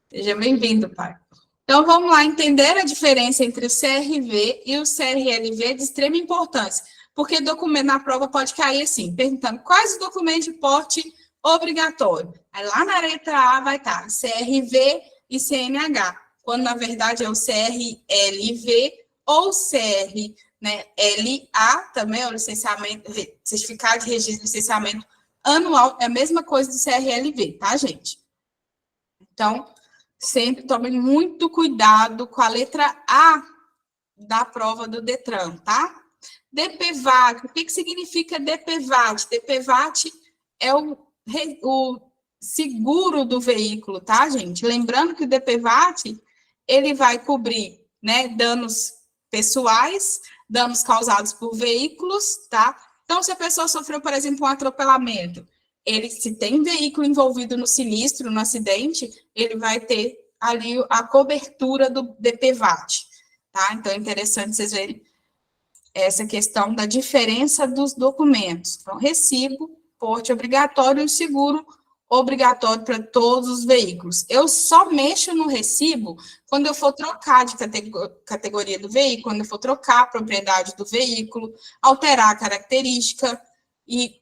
Seja bem-vindo, pai. Então, vamos lá entender a diferença entre o CRV e o CRLV de extrema importância, porque documento na prova pode cair assim, perguntando quais os documentos de porte obrigatório. Aí lá na letra A vai estar CRV e CNH, quando na verdade é o CRLV ou CR, né, LA, também é o licenciamento, certificado de registro de licenciamento anual, é a mesma coisa do CRLV, tá, gente? Então, sempre tomem muito cuidado com a letra A da prova do Detran, tá? DPVAT, o que significa DPVAT? DPVAT é o seguro do veículo, tá, gente? Lembrando que o DPVAT, ele vai cobrir, né, danos pessoais, danos causados por veículos, tá? Então, se a pessoa sofreu, por exemplo, um atropelamento, se tem veículo envolvido no sinistro, no acidente, ele vai ter ali a cobertura do DPVAT, tá? Então, é interessante vocês verem essa questão da diferença dos documentos. Então, recibo, porte obrigatório e seguro obrigatório para todos os veículos. Eu só mexo no recibo quando eu for trocar de categoria do veículo, quando eu for trocar a propriedade do veículo, alterar a característica. E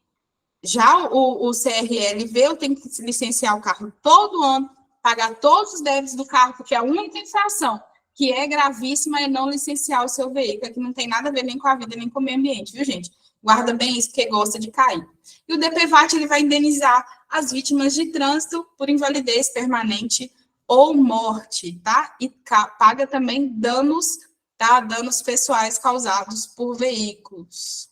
já o CRLV, eu tenho que licenciar o carro todo ano, pagar todos os débitos do carro, porque a única infração que é gravíssima é não licenciar o seu veículo, que não tem nada a ver nem com a vida, nem com o meio ambiente, viu, gente? Guarda bem isso, porque gosta de cair. E o DPVAT, ele vai indenizar as vítimas de trânsito por invalidez permanente ou morte, tá? E paga também danos, tá? Danos pessoais causados por veículos.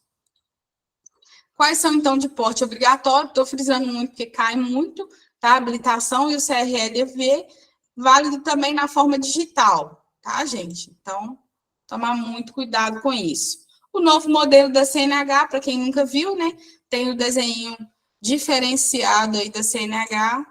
Quais são, então, de porte obrigatório? Estou frisando muito, porque cai muito, tá? A habilitação e o CRLV, válido também na forma digital, tá, gente? Então, tomar muito cuidado com isso. O novo modelo da CNH, para quem nunca viu, né? Tem o desenho diferenciado aí da CNH.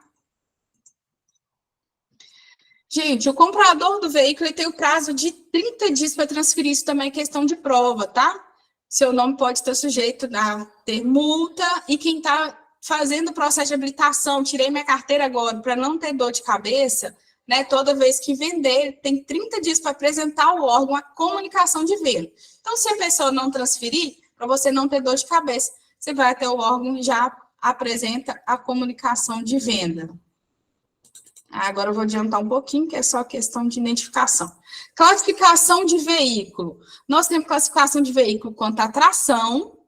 Gente, o comprador do veículo ele tem o prazo de 30 dias para transferir, isso também é questão de prova, tá? Seu nome pode estar sujeito a ter multa, e quem está fazendo o processo de habilitação, tirei minha carteira agora, para não ter dor de cabeça, né, toda vez que vender, tem 30 dias para apresentar ao órgão a comunicação de venda. Então, se a pessoa não transferir, para você não ter dor de cabeça, você vai até o órgão e já apresenta a comunicação de venda. Agora eu vou adiantar um pouquinho, que é só questão de identificação. Classificação de veículo. Nós temos classificação de veículo quanto à tração,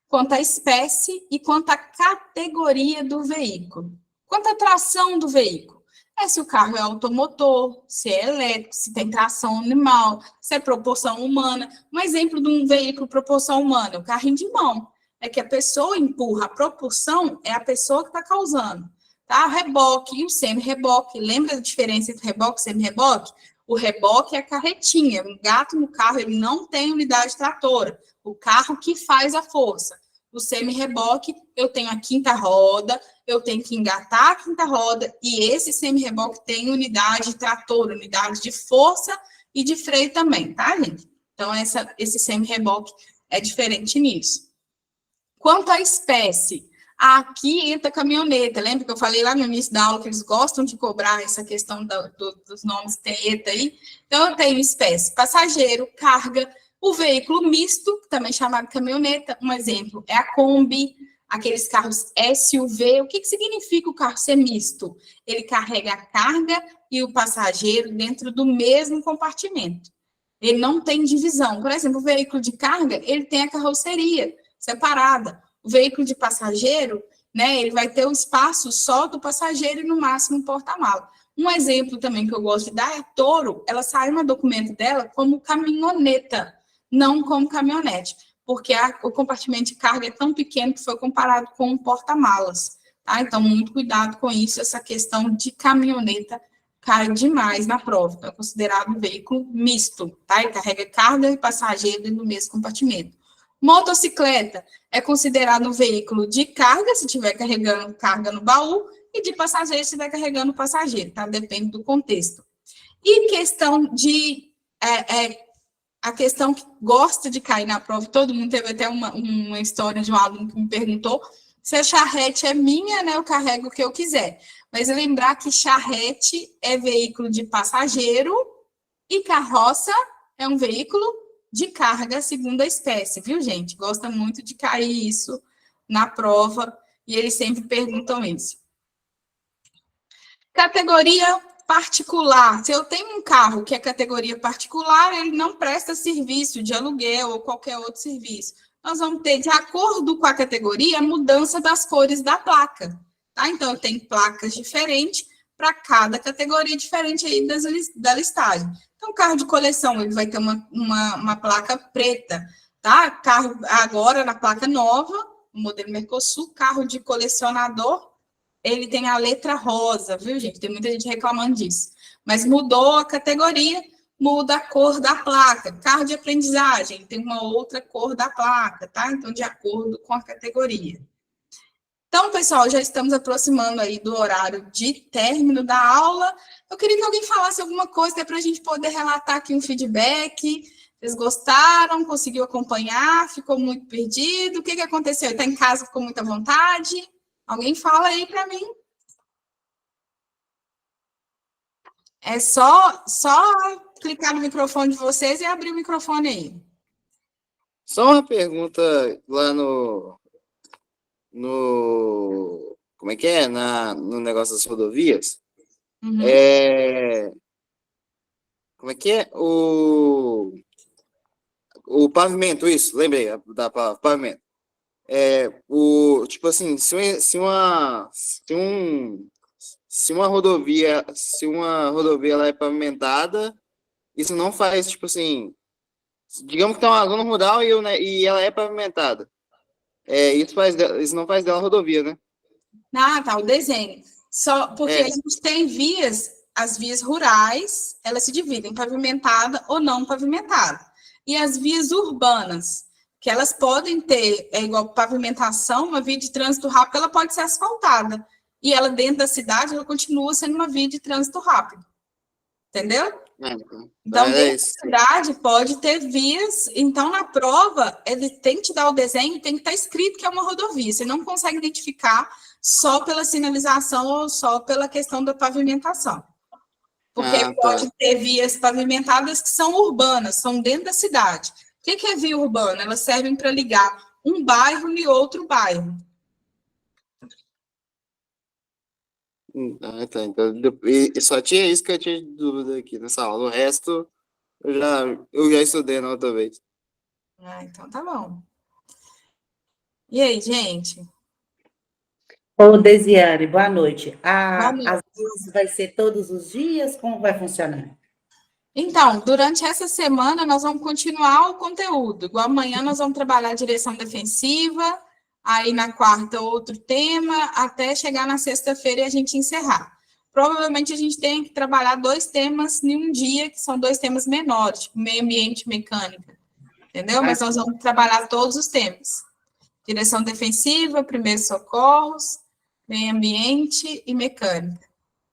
quanto à espécie e quanto à categoria do veículo. Quanto à tração do veículo, é se o carro é automotor, se é elétrico, se tem tração animal, se é propulsão humana. Um exemplo de um veículo propulsão humana, o carrinho de mão. É que a pessoa empurra, a propulsão é a pessoa que está causando. Tá? Reboque e o semi-reboque. Lembra da diferença entre reboque e semi-reboque? O reboque é a carretinha. Um gato no carro, ele não tem unidade tratora. O carro que faz a força. O semi-reboque, eu tenho a quinta roda, eu tenho que engatar a quinta roda, e esse semi-reboque tem unidade tratora, unidade de força e de freio também, tá, gente? Então, esse semi-reboque é diferente nisso. Quanto à espécie, aqui entra caminhoneta. Lembra que eu falei lá no início da aula que eles gostam de cobrar essa questão dos nomes que tem ETA aí? Então, eu tenho espécie passageiro, carga, o veículo misto, também chamado caminhoneta. Um exemplo é a Kombi, aqueles carros SUV. O que significa o carro ser misto? Ele carrega a carga e o passageiro dentro do mesmo compartimento. Ele não tem divisão. Por exemplo, o veículo de carga, ele tem a carroceria, separada. O veículo de passageiro, né, ele vai ter o espaço só do passageiro e, no máximo, um porta-mala. Um exemplo também que eu gosto de dar é a Toro, ela saiu no documento dela como caminhoneta, não como caminhonete, porque o compartimento de carga é tão pequeno que foi comparado com um porta-malas, tá? Então, muito cuidado com isso, essa questão de caminhoneta cai demais na prova, é considerado um veículo misto, tá? Ele carrega carga e passageiro no mesmo compartimento. Motocicleta é considerado um veículo de carga, se estiver carregando carga no baú, e de passageiro, se estiver carregando passageiro, tá? Depende do contexto. E questão de... a questão que gosta de cair na prova, todo mundo teve até uma história de um aluno que me perguntou se a charrete é minha, né? Eu carrego o que eu quiser. Mas lembrar que charrete é veículo de passageiro e carroça é um veículo de carga segunda espécie, viu, gente? Gosta muito de cair isso na prova e eles sempre perguntam isso. Categoria particular. Se eu tenho um carro que é categoria particular, ele não presta serviço de aluguel ou qualquer outro serviço. Nós vamos ter, de acordo com a categoria, a mudança das cores da placa. Tá? Então, eu tenho placas diferentes para cada categoria diferente aí da listagem. Então, carro de coleção, ele vai ter uma placa preta, tá? Carro agora, na placa nova, o modelo Mercosul, carro de colecionador, ele tem a letra rosa, viu, gente? Tem muita gente reclamando disso. Mas mudou a categoria, muda a cor da placa. Carro de aprendizagem, tem uma outra cor da placa, tá? Então, de acordo com a categoria. Então, pessoal, já estamos aproximando aí do horário de término da aula. Eu queria que alguém falasse alguma coisa para a gente poder relatar aqui um feedback. Vocês gostaram? Conseguiu acompanhar? Ficou muito perdido? O que aconteceu? Está em casa com muita vontade? Alguém fala aí para mim. É só clicar no microfone de vocês e abrir o microfone aí. Só uma pergunta lá como é que é? No negócio das rodovias. Uhum. Como é que é? O pavimento, isso, lembrei da palavra, pavimento. Tipo assim, se uma rodovia ela é pavimentada, isso não faz, tipo assim, digamos que tá uma zona rural e ela é pavimentada. Isso não faz dela rodovia, né? Ah, tá, o desenho. Só porque a gente tem vias, as vias rurais, elas se dividem em pavimentada ou não pavimentada. E as vias urbanas, que elas podem ter, igual pavimentação, uma via de trânsito rápido, ela pode ser asfaltada. E ela, dentro da cidade, ela continua sendo uma via de trânsito rápido. Entendeu? Então, dentro da cidade, pode ter vias. Então, na prova, ele tem que te dar o desenho, tem que estar escrito que é uma rodovia. Você não consegue identificar só pela sinalização ou só pela questão da pavimentação. Porque pode ter vias pavimentadas que são urbanas, são dentro da cidade. O que é via urbana? Elas servem para ligar um bairro e outro bairro. Então, só tinha isso que eu tinha dúvida aqui nessa aula. O resto, eu já estudei na outra vez. Então tá bom. E aí, gente? Ô, Desiane, boa noite. Boa noite. As aulas vai ser todos os dias? Como vai funcionar? Então, durante essa semana, nós vamos continuar o conteúdo. Igual amanhã, nós vamos trabalhar a direção defensiva, aí na quarta, outro tema, até chegar na sexta-feira e a gente encerrar. Provavelmente, a gente tem que trabalhar 2 temas em um dia, que são 2 temas menores, tipo meio ambiente e mecânica. Entendeu? Mas nós vamos trabalhar todos os temas. Direção defensiva, primeiros socorros, meio ambiente e mecânica.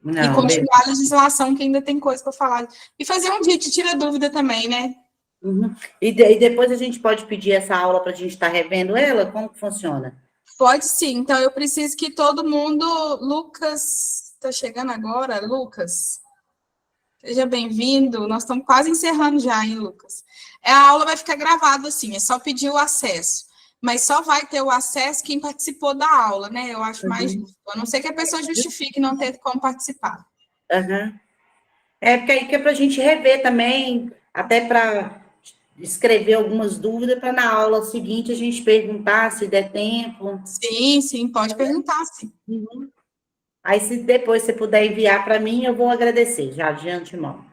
E continuar a legislação, que ainda tem coisa para falar. E fazer um dia de tira dúvida também, né? Uhum. E depois a gente pode pedir essa aula para a gente estar revendo ela? Como que funciona? Pode sim. Então, eu preciso que todo mundo... Lucas, está chegando agora? Lucas, seja bem-vindo. Nós estamos quase encerrando já, hein, Lucas? A aula vai ficar gravada, assim, é só pedir o acesso. Mas só vai ter o acesso quem participou da aula, né? Eu acho mais justo. A não ser que a pessoa justifique não ter como participar. Uhum. Porque aí que é para a gente rever também, até para escrever algumas dúvidas para na aula seguinte a gente perguntar se der tempo. Sim, sim, pode perguntar, sim. Aí, se depois você puder enviar para mim, eu vou agradecer, já de antemão.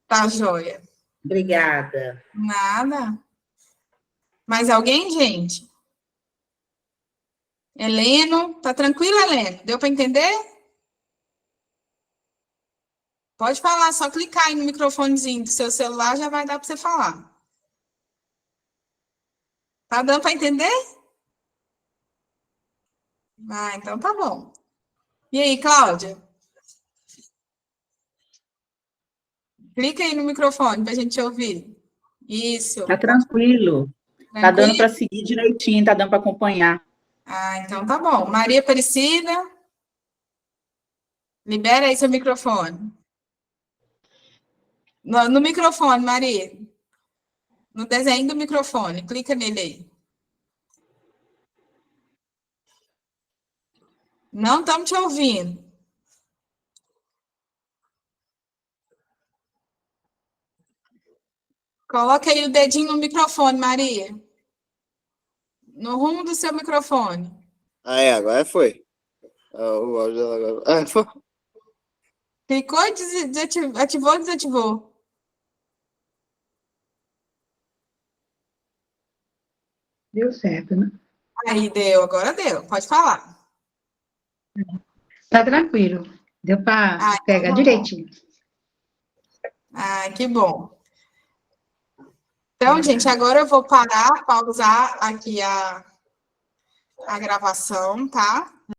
Tá, joia. Obrigada. Nada. Mais alguém, gente? Heleno, tá tranquilo, Heleno? Deu para entender? Pode falar, só clicar aí no microfonezinho do seu celular, já vai dar para você falar. Tá dando para entender? Ah, então tá bom. E aí, Cláudia? Clica aí no microfone para a gente ouvir. Isso. Tá tranquilo. Tá dando para seguir direitinho, tá dando para acompanhar. Ah, então tá bom. Maria Aparecida, libera aí seu microfone. No microfone, Maria. No desenho do microfone, clica nele aí. Não estamos te ouvindo. Coloca aí o dedinho no microfone, Maria. No rumo do seu microfone. Ah, é, agora foi. O áudio dela agora. Ah, foi. Clicou e ativou ou desativou? Deu certo, né? Aí deu, agora deu. Pode falar. Tá tranquilo. Deu para Ah, então pegar tá direitinho. Ah, que bom. Então, gente, agora eu vou pausar aqui a gravação, tá?